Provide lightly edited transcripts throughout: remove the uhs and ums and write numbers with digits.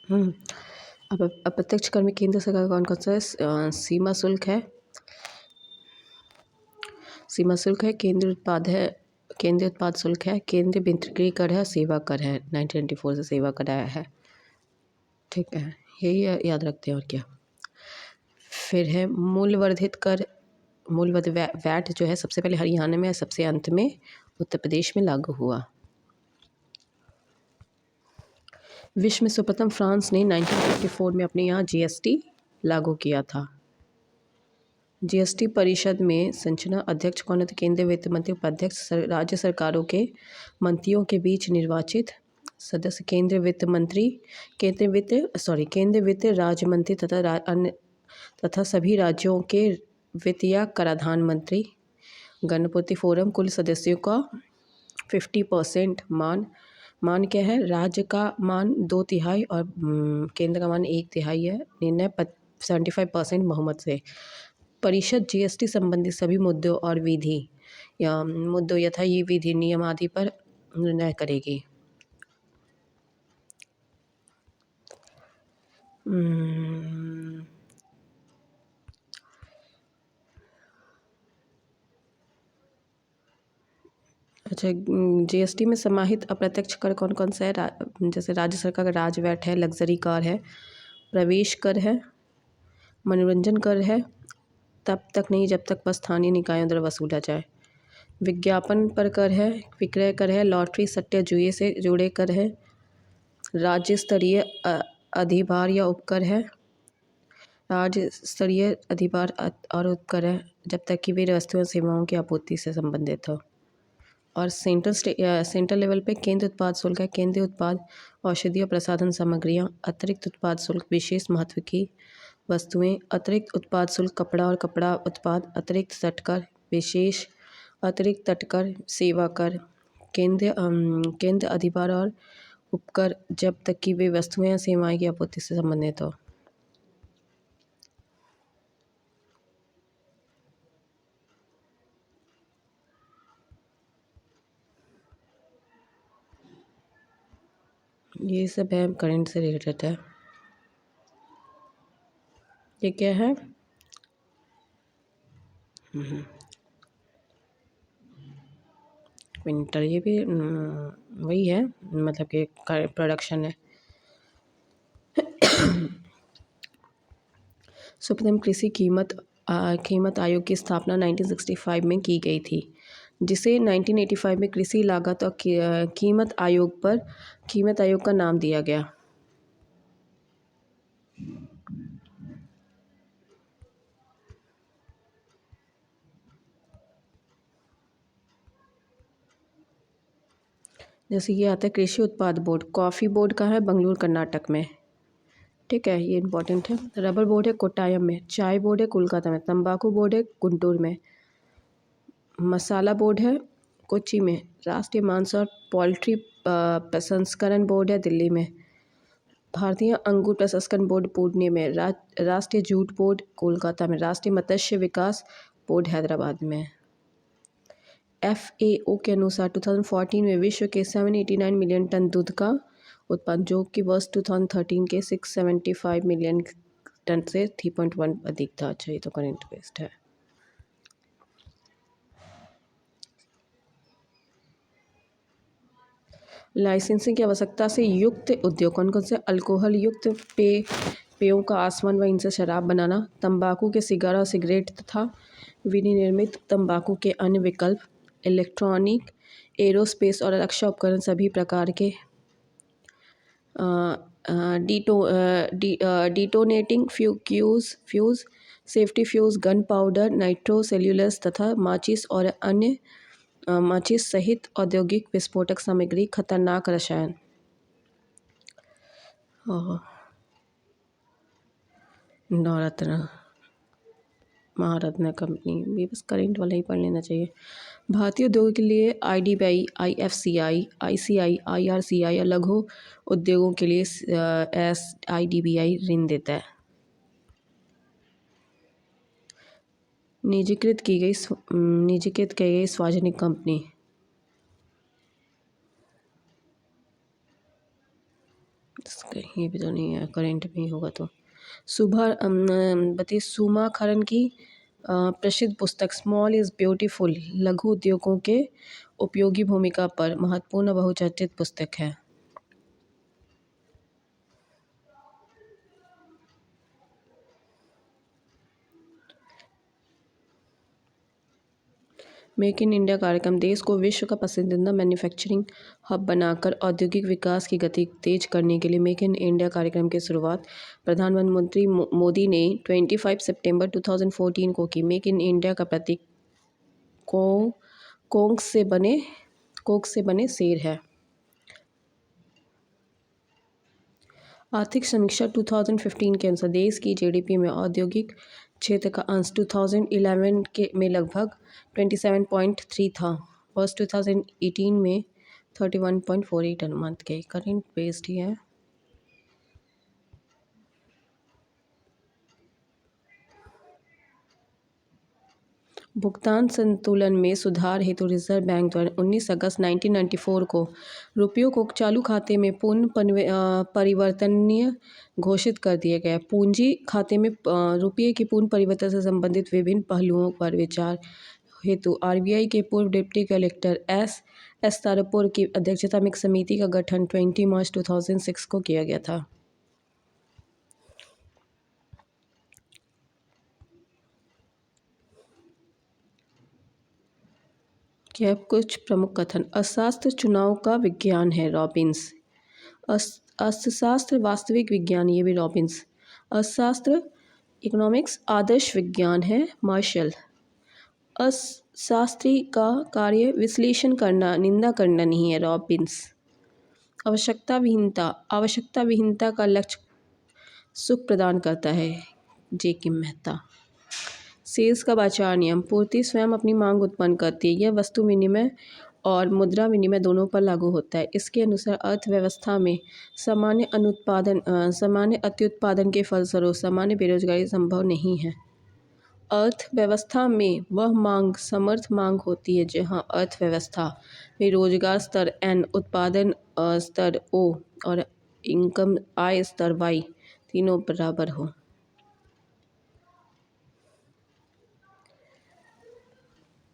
हम्म, अब अप्रत्यक्ष कर में केंद्र सरकार का कौन कौन सा है? सीमा शुल्क है, सीमा शुल्क है, केंद्रीय उत्पाद है, केंद्रीय उत्पाद शुल्क है, केंद्रीय बिक्री कर है, सेवा कर है। 1994 से सेवा कर आया है। ठीक है, यही याद रखते हैं और क्या। फिर है मूल्यवर्धित कर। मूल्यवर्धित वैट जो है सबसे पहले हरियाणा में, सबसे अंत में उत्तर प्रदेश में लागू हुआ। विश्व में सर्वप्रथम फ्रांस ने 1954 में अपने यहाँ जीएसटी लागू किया था। जीएसटी परिषद में संचालन अध्यक्ष कौन होते? केंद्रीय वित्त मंत्री। उपाध्यक्ष राज्य सरकारों के मंत्रियों के बीच निर्वाचित सदस्य केंद्रीय वित्त मंत्री, केंद्रीय वित्त राज्य मंत्री तथा अन्य तथा सभी राज्यों के वित्त या कराधान मंत्री। गणपति फोरम कुल सदस्यों का 50% मान क्या है? राज्य का मान 2/3 और केंद्र का मान 1/3 है। निर्णय 75% बहुमत से। परिषद जीएसटी संबंधी सभी मुद्दों और ये विधि नियम आदि पर निर्णय करेगी। अच्छा, जीएसटी में समाहित अप्रत्यक्ष कर कौन कौन सा है? जैसे राज्य सरकार का राज वैट है, लग्जरी कार है, प्रवेश कर है, मनोरंजन कर है, तब तक नहीं जब तक बस स्थानीय निकायों द्वारा वसूला जाए। विज्ञापन पर कर है, विक्रय कर है, लॉटरी सट्टे जुए से जुड़े कर है, राज्य स्तरीय अधिभार या उपकर है, राज्य स्तरीय अधिभार और उपकर है जब तक कि वे वस्तुओं सेवाओं की आपूर्ति से संबंधित हो। और सेंट्रल लेवल पे केंद्र उत्पाद शुल्क है, केंद्रीय उत्पाद औषधि और प्रसाधन सामग्रियाँ, अतिरिक्त उत्पाद शुल्क विशेष महत्व की वस्तुएं, अतिरिक्त उत्पाद शुल्क कपड़ा और कपड़ा उत्पाद, अतिरिक्त तटकर विशेष, अतिरिक्त तटकर सेवा कर, केंद्र अधिभार और उपकर जब तक कि वे वस्तुएं या सेवाएं की आपूर्ति से संबंधित हो। ये सब है करंट से रिलेटेड है। ये क्या है? विंटर, ये भी वही है, मतलब कि प्रोडक्शन है। सर्वप्रथम कृषि कीमत आयोग की स्थापना 1965 में की गई थी, जिसे 1985 में कृषि लागत और कीमत आयोग का नाम दिया गया। जैसे ये आता है कृषि उत्पाद बोर्ड। कॉफ़ी बोर्ड का है बंगलुरु कर्नाटक में। ठीक है, ये इंपॉर्टेंट है। रबर बोर्ड है कोट्टायम में। चाय बोर्ड है कोलकाता में। तंबाकू बोर्ड है गुंटूर में। मसाला बोर्ड है कोच्चि में। राष्ट्रीय मांस और पोल्ट्री प्रसंस्करण बोर्ड है दिल्ली में। भारतीय अंगूर प्रसंस्करण बोर्ड पुणे में। राष्ट्रीय जूट बोर्ड कोलकाता में। राष्ट्रीय मत्स्य विकास बोर्ड हैदराबाद में। FAO के अनुसार 2014 में विश्व के 789 मिलियन टन दूध का उत्पादन, जो कि वर्ष 2013 के 675 मिलियन टन से 3.1 अधिक था। अच्छा, ये तो करंट बेस्ड है। लाइसेंसिंग की आवश्यकता से युक्त उद्योग कौन कौन से? अल्कोहल युक्त पेयों का आसमान व इनसे शराब बनाना, तंबाकू के सिगारा और सिगरेट तथा विनिर्मित तंबाकू के अन्य विकल्प, इलेक्ट्रॉनिक, एरोस्पेस और रक्षा उपकरण, सभी प्रकार के detonating fuse, safety fuse, gunpowder, nitrocellulose तथा माचिस और अन्य माचिस सहित औद्योगिक विस्फोटक सामग्री, खतरनाक रसायन। नवरत्न, महारत्न कंपनी, ये बस करेंट वाला ही पढ़ लेना चाहिए। भारतीय उद्योगों के लिए IDBI, IFCI, ICI, IRCI या लघु उद्योगों के लिए SIDBI ऋण देता है। निजीकृत की गई सार्वजनिक कंपनी। ये भी तो नहीं है, करेंट में ही होगा तो। बताइए सुमा खरन की प्रसिद्ध पुस्तक स्मॉल इज़ ब्यूटीफुल लघु उद्योगों के उपयोगी भूमिका पर महत्वपूर्ण बहुचर्चित पुस्तक है। मेक इन इंडिया कार्यक्रम देश को विश्व का पसंदीदा मैन्युफैक्चरिंग हब बनाकर औद्योगिक विकास की गति तेज करने के लिए मेक इन इंडिया कार्यक्रम की शुरुआत प्रधानमंत्री मोदी ने 25 सितंबर 2014 को की। मेक इन इंडिया का प्रतीक कोंक से बने शेर है। आर्थिक समीक्षा 2015 के अनुसार देश की जीडीपी में औद्योगिक क्षेत्र का अंश 2011 में लगभग 27.3 था। वर्ष 2018 में 31.48 अनुमानित के करेंट बेस्ड ही है। भुगतान संतुलन में सुधार हेतु रिजर्व बैंक द्वारा 19 अगस्त 1994 को रुपयों को चालू खाते में पूर्ण परिवर्तनीय घोषित कर दिया गया। पूंजी खाते में रुपये की पूर्ण परिवर्तन से संबंधित विभिन्न पहलुओं पर विचार हेतु आरबीआई के पूर्व डिप्टी कलेक्टर एस तारापुर की अध्यक्षता में एक समिति का गठन 20 मार्च 2006 को किया गया था। यह कुछ प्रमुख कथन। अर्थशास्त्र चुनाव का विज्ञान है, रॉबिन्स। अर्थशास्त्र वास्तविक विज्ञान, ये भी रॉबिन्स। अर्थशास्त्र इकोनॉमिक्स आदर्श विज्ञान है, मार्शल। अर्थशास्त्री का कार्य विश्लेषण करना, निंदा करना नहीं है, रॉबिन्स। आवश्यकता विहीनता का लक्ष्य सुख प्रदान करता है, जे.के. मेहता। सेल्स का बाजार नियम पूर्ति स्वयं अपनी मांग उत्पन्न करती है। यह वस्तु विनिमय और मुद्रा विनिमय दोनों पर लागू होता है। इसके अनुसार अर्थव्यवस्था में सामान्य अत्युत्पादन के फलस्वरूप सामान्य बेरोजगारी संभव नहीं है। अर्थव्यवस्था में वह मांग समर्थ मांग होती है जहां अर्थव्यवस्था में रोजगार स्तर n, उत्पादन स्तर O और इनकम आय स्तर y तीनों बराबर हो।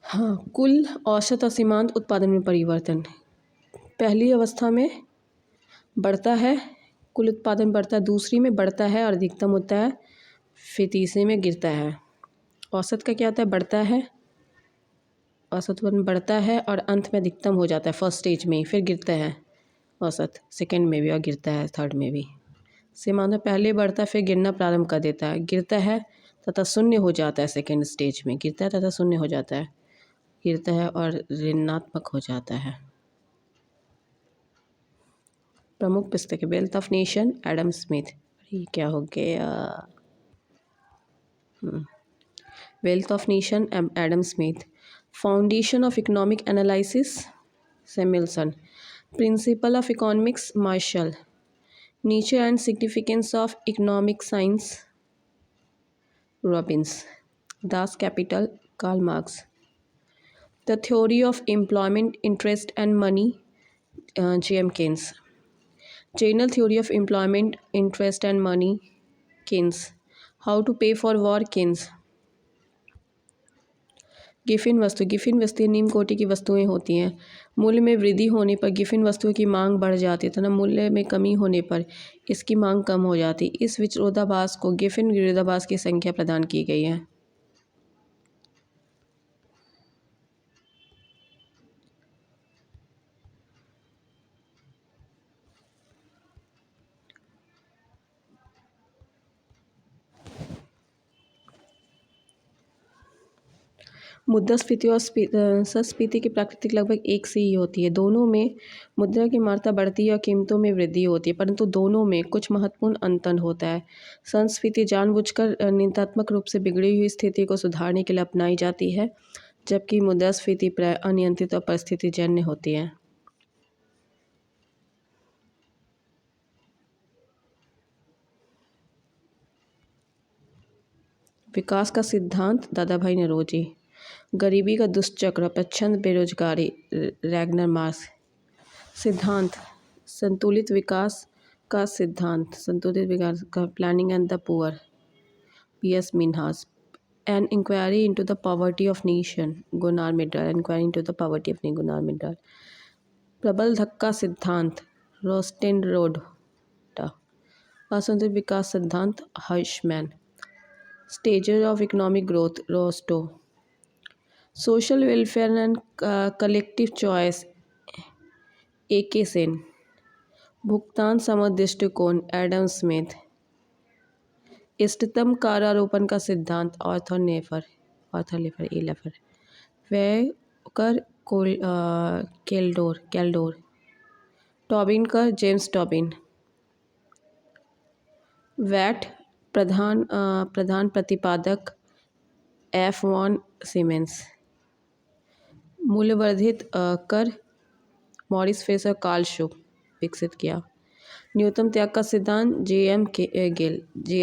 हाँ, कुल औसत और सीमांत उत्पादन में परिवर्तन। पहली अवस्था में बढ़ता है, कुल उत्पादन बढ़ता है। दूसरी में बढ़ता है और अधिकतम होता है। फिर तीसरे में गिरता है। औसत का क्या होता है? बढ़ता है, औसत उत्पादन बढ़ता है और अंत में अधिकतम हो जाता है फर्स्ट स्टेज में। फिर गिरता है औसत सेकंड में भी और गिरता है थर्ड में भी। सीमांत पहले बढ़ता है फिर गिरना प्रारंभ कर देता है। गिरता है तथा शून्य हो जाता है सेकंड स्टेज में। गिरता है तथा शून्य हो जाता है, गिरता है और ऋणात्मक हो जाता है। प्रमुख पुस्तक है wealth of nation, Adam Smith. ये क्या हो गया? Wealth of nation, Adam Smith. Foundation of economic analysis, Samuelson. Principle of economics, Marshall. Nature and significance of economic science, Robbins. Das Kapital, Karl Marx. The theory of employment, interest and money, J.M. Keynes. General theory of employment, interest and money, Keynes. How to pay for war, Keynes. Giffen वस्तुएं निम्न कोटि की वस्तुएं होती हैं। मूल्य में वृद्धि होने पर गिफिन वस्तुओं की मांग बढ़ जाती है तथा मूल्य में कमी होने पर इसकी मांग कम हो जाती है। इस विरोधाभास को गिफिन विरोधाभास की संख्या प्रदान की गई है। मुद्रास्फीति और संस्फीति की प्राकृतिक लगभग एक से ही होती है। दोनों में मुद्रा की मात्रा बढ़ती है और कीमतों में वृद्धि होती है, परंतु दोनों में कुछ महत्वपूर्ण अंतर होता है। संस्फीति जानबूझकर नियतात्मक रूप से बिगड़ी हुई स्थिति को सुधारने के लिए अपनाई जाती है, जबकि मुद्रास्फीति प्राय अनियंत्रित और परिस्थितिजन्य होती है। विकास का सिद्धांत, दादा भाई नौरोजी। गरीबी का दुष्चक्र, प्रच्छन्न बेरोजगारी, रैगनर मार्क्स। सिद्धांत, संतुलित विकास का सिद्धांत, संतुलित विकास का, planning and the poor, P S Minhas, an inquiry into the poverty of nation, Gunnar Myrdal, inquiry into the poverty of nation, Gunnar Myrdal, प्रबल धक्का सिद्धांत, रोस्टेन रोड, असंतुलित विकास सिद्धांत, Hirschman, stages of economic growth, Rostow, social welfare and collective choice, A K Sen, भुगतान समझ दृष्टिकोण, Adam Smith, इष्टतम कारारोपण का सिद्धांत, आर्थर लेफर, ए लेफर, वेकर कैल्डोर, टॉबिन कर, जेम्स टॉबिन, वैट प्रधान प्रतिपादक, एफ वॉन सीमेंस, मूल्यवर्धित कर, मॉरिस फेसर, कार्ल शुभ, विकसित किया। न्यूनतम त्याग का सिद्धांत, J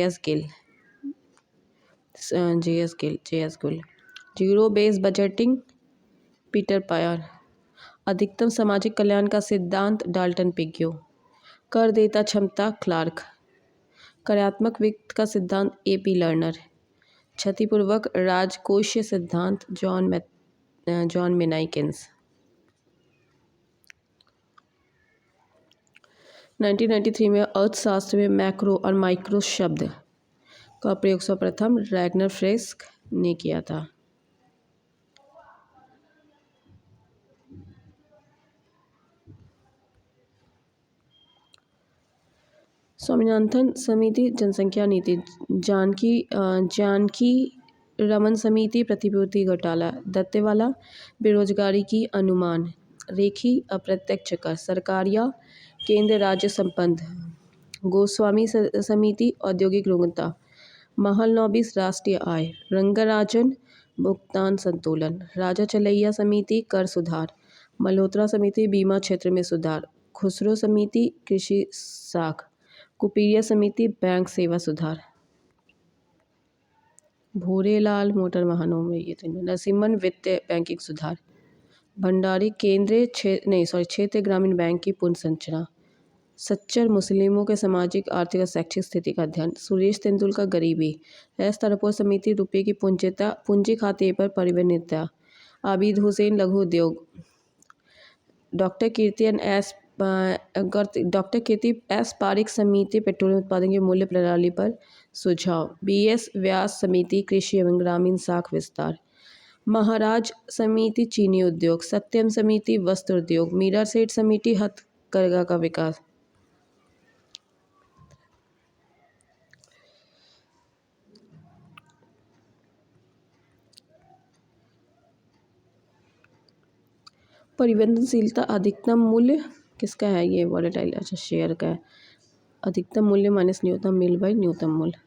S Gill, zero base budgeting, Peter Pyhrr, अधिकतम सामाजिक कल्याण का सिद्धांत, डाल्टन पिग्यो, करदाता क्षमता, क्लार्क, कार्यात्मक वित्त का सिद्धांत, ए.पी. लर्नर, क्षतिपूर्वक राजकोषीय सिद्धांत, जॉन मेनाइकिंस। 1993 में अर्थशास्त्र में मैक्रो और माइक्रो शब्द का प्रयोग सर्वप्रथम रैगनर फ्रेस्क ने किया था। स्वामीनाथन समिति, जनसंख्या नीति, जानकी रमन समिति, प्रतिभूति घोटाला, दत्तेवाला, बेरोजगारी की अनुमान, रेखी अप्रत्यक्ष कर, सरकार या केंद्र राज्य संबंध, गोस्वामी समिति, औद्योगिक रुग्णता, महलनोबिस, राष्ट्रीय आय, रंगराजन, भुगतान संतुलन, राजा चलैया समिति, कर सुधार, मल्होत्रा समिति, बीमा क्षेत्र में सुधार, खुसरो समिति, कृषि साख, कुपीरिया समिति, बैंक सेवा सुधार, भूरेलाल, मोटर वाहनों में, ये तो नरसिम्हन, वित्तीय बैंकिंग सुधार, भंडारी, क्षेत्रीय ग्रामीण बैंक की पुनर्संरचना, सच्चर, मुस्लिमों के सामाजिक, आर्थिक और शैक्षिक स्थिति का अध्ययन, सुरेश तेंदुलकर, गरीबी, एस तरपोर समिति, रुपये की पूंजी खाते पर परिवर्तनीयता, आबिद हुसैन, लघु उद्योग, डॉक्टर कीर्ति एस पारिक समिति, पेट्रोलियम उत्पादन की मूल्य प्रणाली पर सुझाव, बी.एस. व्यास समिति, कृषि एवं ग्रामीण साख विस्तार, महाराज समिति, चीनी उद्योग, सत्यम समिति, वस्त्र उद्योग, मीरा सेठ समिति, हथकरघा का विकास, परिवर्तनशीलता, अधिकतम मूल्य किसका है, ये वॉलेटाइल, अच्छा शेयर का है, अधिकतम मूल्य माइनस न्यूनतम मूल्य बाई न्यूनतम मूल्य।